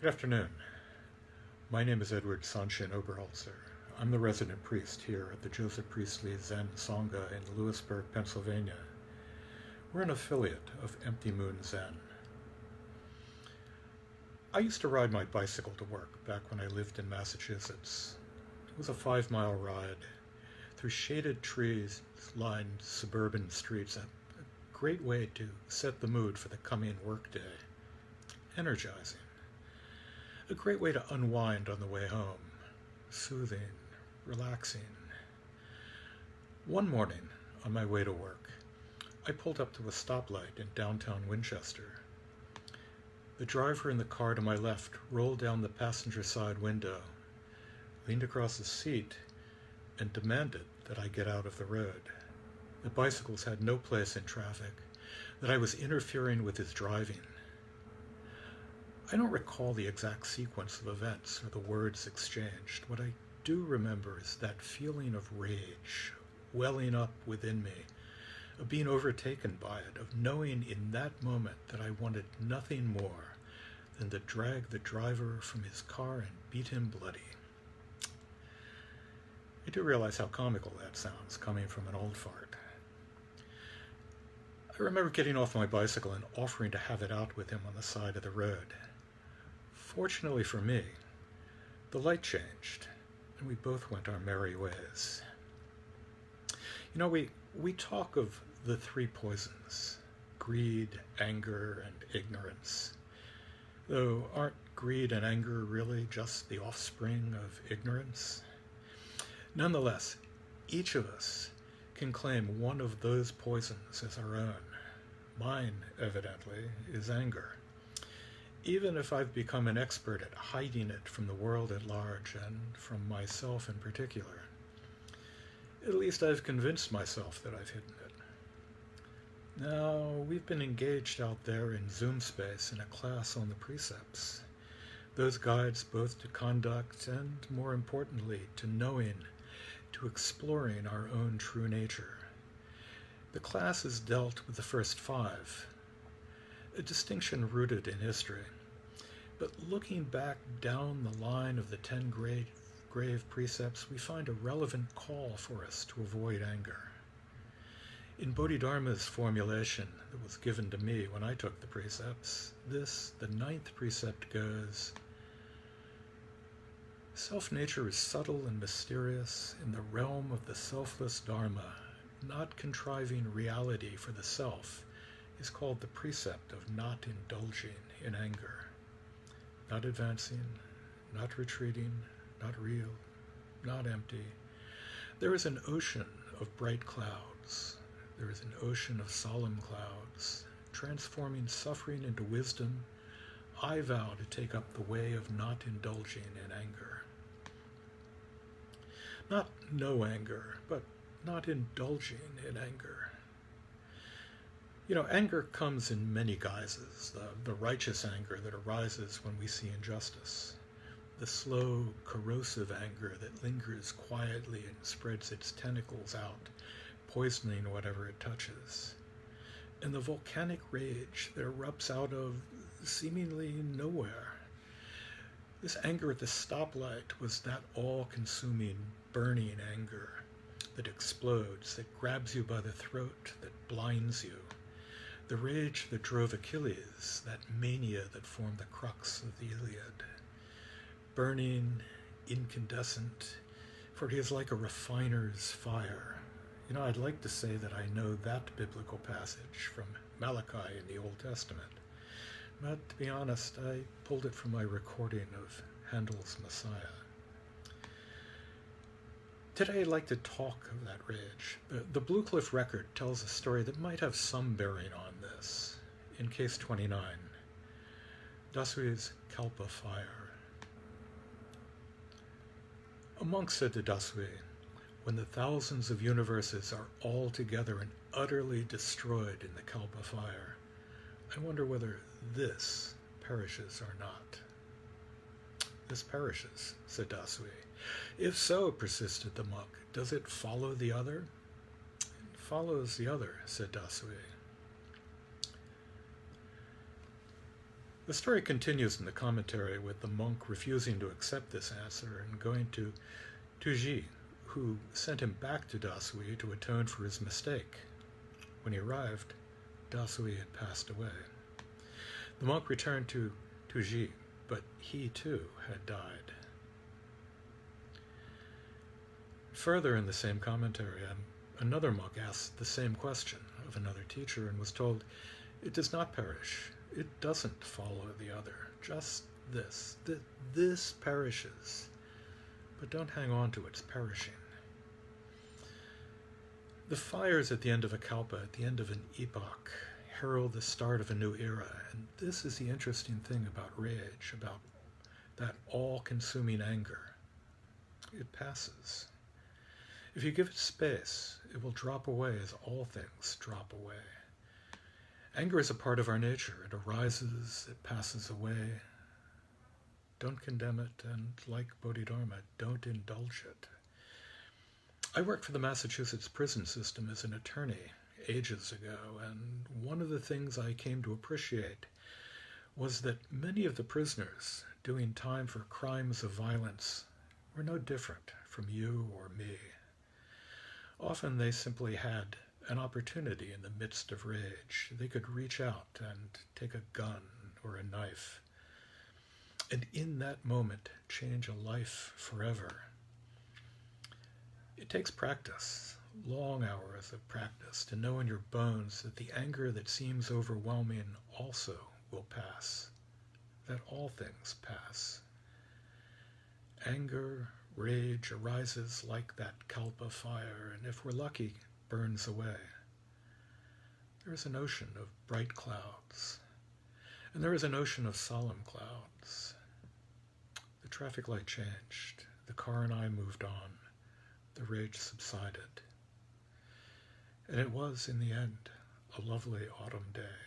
Good afternoon. My name is Edward Sanshin Oberholtzer. I'm the resident priest here at the Joseph Priestley Zen Sangha in Lewisburg, Pennsylvania. We're an affiliate of Empty Moon Zen. I used to ride my bicycle to work back when I lived in Massachusetts. It was a 5-mile ride through shaded trees-lined suburban streets, a great way to set the mood for the coming workday. Energizing. A great way to unwind on the way home. Soothing, relaxing. One morning, on my way to work, I pulled up to a stoplight in downtown Winchester. The driver in the car to my left rolled down the passenger side window, leaned across the seat, and demanded that I get out of the road. The bicycles had no place in traffic, that I was interfering with his driving. I don't recall the exact sequence of events or the words exchanged. What I do remember is that feeling of rage welling up within me, of being overtaken by it, of knowing in that moment that I wanted nothing more than to drag the driver from his car and beat him bloody. I do realize how comical that sounds, coming from an old fart. I remember getting off my bicycle and offering to have it out with him on the side of the road. Fortunately for me, the light changed, and we both went our merry ways. You know, we talk of the three poisons: greed, anger, and ignorance. Though aren't greed and anger really just the offspring of ignorance? Nonetheless, each of us can claim one of those poisons as our own. Mine, evidently, is anger. Even if I've become an expert at hiding it from the world at large and from myself in particular, at least I've convinced myself that I've hidden it. Now, we've been engaged out there in Zoom space in a class on the precepts, those guides both to conduct and, more importantly, to knowing, to exploring our own true nature. The class is dealt with the first 5, a distinction rooted in history. But looking back down the line of the 10 grave precepts, we find a relevant call for us to avoid anger. In Bodhidharma's formulation that was given to me when I took the precepts, the 9th precept goes, self-nature is subtle and mysterious in the realm of the selfless Dharma. Not contriving reality for the self is called the precept of not indulging in anger. Not advancing, not retreating, not real, not empty. There is an ocean of bright clouds. There is an ocean of solemn clouds, transforming suffering into wisdom. I vow to take up the way of not indulging in anger. Not no anger, but not indulging in anger. You know, anger comes in many guises. The righteous anger that arises when we see injustice. The slow, corrosive anger that lingers quietly and spreads its tentacles out, poisoning whatever it touches. And the volcanic rage that erupts out of seemingly nowhere. This anger at the stoplight was that all-consuming, burning anger that explodes, that grabs you by the throat, that blinds you. The rage that drove Achilles, that mania that formed the crux of the Iliad. Burning, incandescent, for he is like a refiner's fire. You know, I'd like to say that I know that biblical passage from Malachi in the Old Testament. But to be honest, I pulled it from my recording of Handel's Messiah. Today I'd like to talk of that rage. The Blue Cliff record tells a story that might have some bearing on this. In case 29, Dasui's Kalpa fire. A monk said to Dasui, when the thousands of universes are all together and utterly destroyed in the Kalpa fire, I wonder whether this perishes or not. This perishes, said Dasui. If so, persisted the monk, does it follow the other? It follows the other, said Dasui. The story continues in the commentary with the monk refusing to accept this answer and going to Tuji, who sent him back to Dasui to atone for his mistake. When he arrived, Dasui had passed away. The monk returned to Tuji, but he too had died. Further in the same commentary, another monk asked the same question of another teacher and was told, "It does not perish. It doesn't follow the other. Just this. This perishes. But don't hang on to its perishing." The fires at the end of a Kalpa, at the end of an epoch, herald the start of a new era. And this is the interesting thing about rage, about that all-consuming anger. It passes. If you give it space, it will drop away as all things drop away. Anger is a part of our nature. It arises, it passes away. Don't condemn it, and like Bodhidharma, don't indulge it. I worked for the Massachusetts prison system as an attorney ages ago, and one of the things I came to appreciate was that many of the prisoners doing time for crimes of violence were no different from you or me. Often they simply had an opportunity in the midst of rage. They could reach out and take a gun or a knife, and in that moment change a life forever. It takes practice, long hours of practice, to know in your bones that the anger that seems overwhelming also will pass, that all things pass. Anger, rage arises like that Kalpa fire, and if we're lucky, burns away. There is an ocean of bright clouds, and there is an ocean of solemn clouds. The traffic light changed. The car and I moved on. The rage subsided. And it was, in the end, a lovely autumn day.